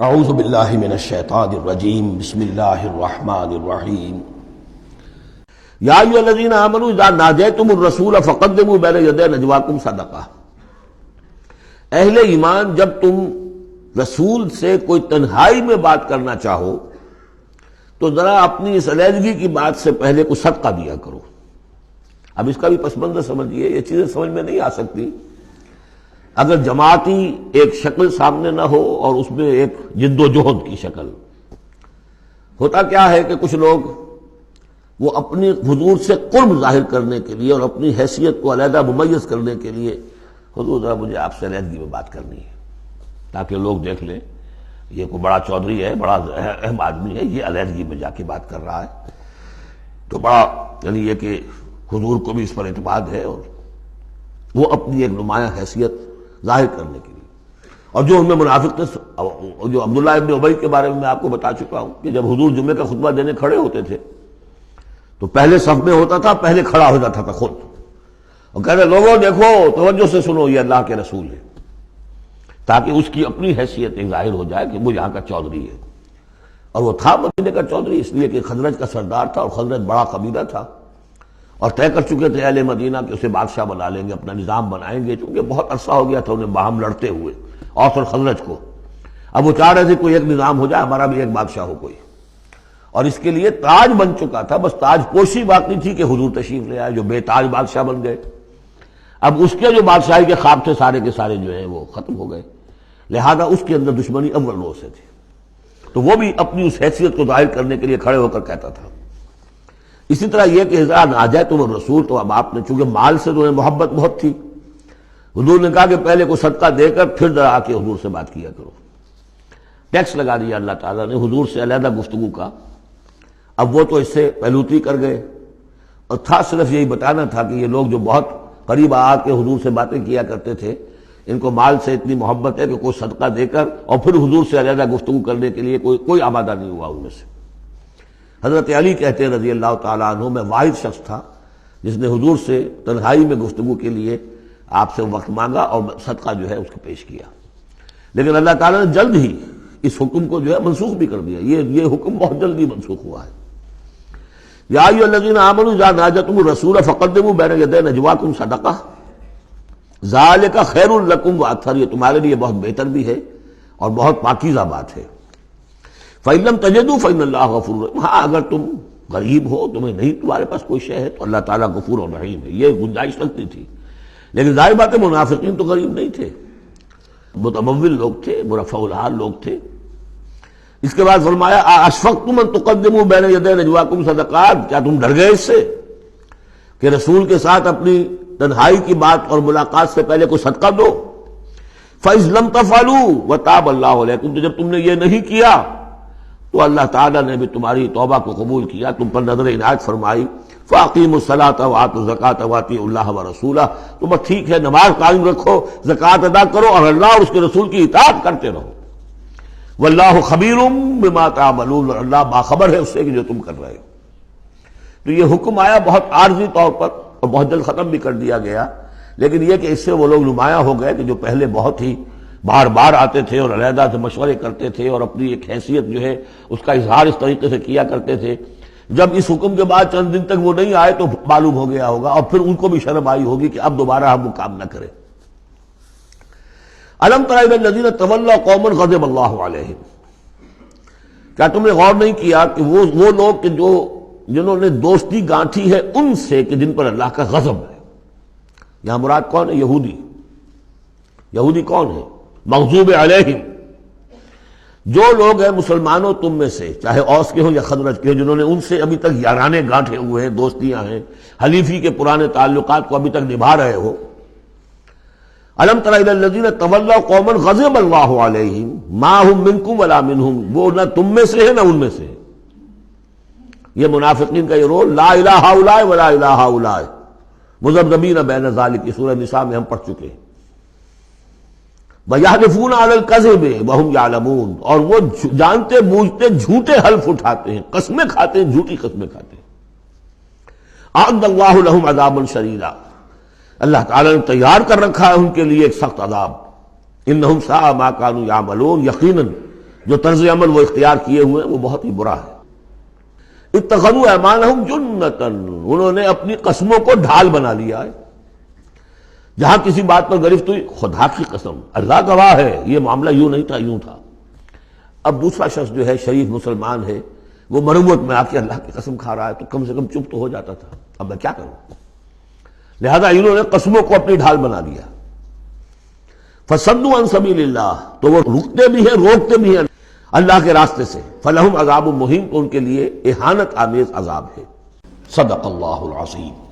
اعوذ باللہ من الشیطان الرجیم بسم اللہ الرحمن الرحیم یا ایھا الذین آمنوا اذا ناجیتم الرسول فقدموا بین یدی نجواکم صدقہ۔ اہل ایمان، جب تم رسول سے کوئی تنہائی میں بات کرنا چاہو تو ذرا اپنی اس علیحدگی کی بات سے پہلے کوئی صدقہ دیا کرو۔ اب اس کا بھی پس منظر سمجھیے، یہ چیزیں سمجھ میں نہیں آ سکتی اگر جماعتی ایک شکل سامنے نہ ہو اور اس میں ایک جد و جہد کی شکل۔ ہوتا کیا ہے کہ کچھ لوگ وہ اپنی حضور سے قرب ظاہر کرنے کے لیے اور اپنی حیثیت کو علیحدہ ممیز کرنے کے لیے، حضور ذرا مجھے آپ سے علیحدگی میں بات کرنی ہے تاکہ لوگ دیکھ لیں یہ کوئی بڑا چودھری ہے، بڑا اہم آدمی ہے، یہ علیحدگی میں جا کے بات کر رہا ہے، تو بڑا یعنی یہ کہ حضور کو بھی اس پر اعتماد ہے، اور وہ اپنی ایک نمایاں حیثیت ظاہر کرنے کے لیے۔ اور جو ان میں منافق تھے، جو عبداللہ ابن ابی کے بارے میں میں آپ کو بتا چکا ہوں کہ جب حضور جمعے کا خطبہ دینے کھڑے ہوتے تھے تو پہلے صف میں ہوتا تھا، پہلے کھڑا ہو جاتا تھا خود، اور کہتے لوگوں دیکھو توجہ سے سنو، یہ اللہ کے رسول ہے، تاکہ اس کی اپنی حیثیت ایک ظاہر ہو جائے کہ وہ یہاں کا چودھری ہے۔ اور وہ تھا مدینے کا چودھری، اس لیے کہ خزرج کا سردار تھا، اور خزرج بڑا قبیلہ تھا، اور طے کر چکے تھے اہل مدینہ کہ اسے بادشاہ بنا لیں گے، اپنا نظام بنائیں گے، چونکہ بہت عرصہ ہو گیا تھا انہیں باہم لڑتے ہوئے اوس اور خزرج کو۔ اب وہ چاہ رہے تھے کوئی ایک نظام ہو جائے، ہمارا بھی ایک بادشاہ ہو کوئی، اور اس کے لیے تاج بن چکا تھا، بس تاج پوشی باقی تھی کہ حضور تشریف لے آئے جو بے تاج بادشاہ بن گئے۔ اب اس کے جو بادشاہی کے خواب تھے سارے کے سارے جو ہیں وہ ختم ہو گئے، لہذا اس کے اندر دشمنی اول روز سے تھی، تو وہ بھی اپنی اس حیثیت کو ظاہر کرنے کے لیے کھڑے ہو کر کہتا تھا۔ اسی طرح یہ کہ اذا ناجیتم الرسول، تو اب آپ نے چونکہ مال سے تو محبت بہت تھی، حضور نے کہا کہ پہلے کو صدقہ دے کر پھر ذرا آ کے حضور سے بات کیا کرو۔ ٹیکس لگا دیا اللہ تعالیٰ نے حضور سے علیحدہ گفتگو کا۔ اب وہ تو اس سے پہلوتی کر گئے، اور تھا صرف یہی بتانا تھا کہ یہ لوگ جو بہت قریب آ کے حضور سے باتیں کیا کرتے تھے، ان کو مال سے اتنی محبت ہے کہ کوئی صدقہ دے کر اور پھر حضور سے علیحدہ گفتگو کرنے کے لیے کوئی آمادہ نہیں ہوا ان میں سے۔ حضرت علی کہتے ہیں رضی اللہ تعالیٰ عنہ، میں واحد شخص تھا جس نے حضور سے تنہائی میں گفتگو کے لیے آپ سے وقت مانگا اور صدقہ جو ہے اس کو پیش کیا، لیکن اللہ تعالیٰ نے جلد ہی اس حکم کو جو ہے منسوخ بھی کر دیا۔ یہ حکم بہت جلدی منسوخ ہوا ہے۔ یا ایھا الذین آمنوا اذا ناجیتم الرسول فقدموا بین یدی نجواکم صدقہ ذالک خیر لکم واطہر، یہ تمہارے لیے بہت بہتر بھی ہے اور بہت پاکیزہ بات ہے۔ فَإِن لَمْ تَجِدُوا فَإِنَّ اللَّهَ غَفُورٌ رَحِيمٌ، ہاں اگر تم غریب ہو، تمہیں نہیں تمہارے پاس کوئی شے ہے، تو اللہ تعالیٰ غفور اور رحیم ہے، یہ گنجائش رکھتی تھی۔ لیکن ظاہر بات ہے منافقین تو غریب نہیں تھے، متمول لوگ تھے، مرفع الحال لوگ تھے۔ اس کے بعد فرمایا اَأَشْفَقْتُمْ أَن تُقَدِّمُوا بَيْنَ يَدَيْ نَجْوَاكُمْ صَدَقَاتٍ، کیا تم ڈر گئے اس سے کہ رسول کے ساتھ اپنی تنہائی کی بات اور ملاقات سے پہلے کوئی صدقہ دو؟ فَإِذْ لَمْ تَفْعَلُوا وَتَابَ اللَّهُ عَلَيْكُمْ، تو جب تم نے یہ نہیں کیا تو اللہ تعالیٰ نے بھی تمہاری توبہ کو قبول کیا، تم پر نظر عنایت فرمائی۔ فَأَقِیمُوا الصَّلَاةَ وَآتُوا الزَّکَاةَ وَأَطِیعُوا اللَّهَ وَرَسُولَهُ، تو بس ٹھیک ہے نماز قائم رکھو، زکوٰۃ ادا کرو، اور اللہ اور اس کے رسول کی اطاعت کرتے رہو۔ واللہ خبیر بما تعملون، اور اللہ باخبر ہے اس سے کہ جو تم کر رہے ہو۔ تو یہ حکم آیا بہت عارضی طور پر اور بہت جلد ختم بھی کر دیا گیا، لیکن یہ کہ اس سے وہ لوگ نمایاں ہو گئے کہ جو پہلے بہت ہی بار بار آتے تھے اور علیحدہ سے مشورے کرتے تھے اور اپنی ایک حیثیت جو ہے اس کا اظہار اس طریقے سے کیا کرتے تھے، جب اس حکم کے بعد چند دن تک وہ نہیں آئے تو معلوم ہو گیا ہوگا، اور پھر ان کو بھی شرم آئی ہوگی کہ اب دوبارہ ہم وہ کام نہ کریں۔ الم تر الی الذین تولوا قوما غضب اللہ علیہم، کیا تم نے غور نہیں کیا کہ وہ لوگ کہ جنہوں نے دوستی گانٹھی ہے ان سے کہ جن پر اللہ کا غضب ہے۔ یہاں مراد کون ہے؟ یہودی کون ہے؟ مغضوب علیہم، جو لوگ ہیں مسلمانوں تم میں سے، چاہے اوس کے ہوں یا خزرج کے ہوں، جنہوں نے ان سے ابھی تک یارانے گانٹھے ہوئے ہیں، دوستیاں ہیں، حلیفی کے پرانے تعلقات کو ابھی تک نبھا رہے ہو۔ الم تر الی الذین تولوا قوما غضب اللہ علیہم ما هم منکم ولا منهم، وہ نہ تم میں سے ہے نہ ان میں سے ہے۔ یہ منافقین کا یہ رول، لا الہ ہؤلاء ولا الہ ہؤلاء مذبذبین بین ذلک، سورہ نساء میں ہم پڑھ چکے ہیں۔ وَيَحْلِفُونَ عَلَى الْكَذِبِ وَهُمْ يَعْلَمُونَ، اور وہ جانتے بوجھتے جھوٹے حلف اٹھاتے ہیں، قسمیں کھاتے ہیں، جھوٹی قسمیں کھاتے ہیں۔ أَعَدَّ اللَّهُ لَهُمْ عَذَابًا شَدِيدًا، اللہ تعالیٰ نے تیار کر رکھا ہے ان کے لیے ایک سخت عذاب۔ إِنَّهُمْ سَاءَ مَا كَانُوا يَعْمَلُونَ، یقیناً جو طرز عمل وہ اختیار کیے ہوئے ہیں وہ بہت ہی برا ہے۔ اتخذوا ایمانہم جنۃ، انہوں نے اپنی قسموں کو ڈھال بنا لیا ہے۔ جہاں کسی بات پر گرفت ہوئی، خدا کی قسم، اللہ گواہ ہے یہ معاملہ یوں نہیں تھا، یوں تھا۔ اب دوسرا شخص جو ہے شریف مسلمان ہے، وہ مروت میں آ کے اللہ کی قسم کھا رہا ہے تو کم سے کم چپ تو ہو جاتا تھا، اب میں کیا کروں؟ لہذا انہوں نے قسموں کو اپنی ڈھال بنا لیا۔ فصدوا عن سبیل اللہ، تو وہ رکتے بھی ہیں، روکتے بھی ہیں اللہ کے راستے سے۔ فلہم عذاب مہین، تو ان کے لیے اہانت آمیز عذاب ہے۔ صدق اللہ العظیم۔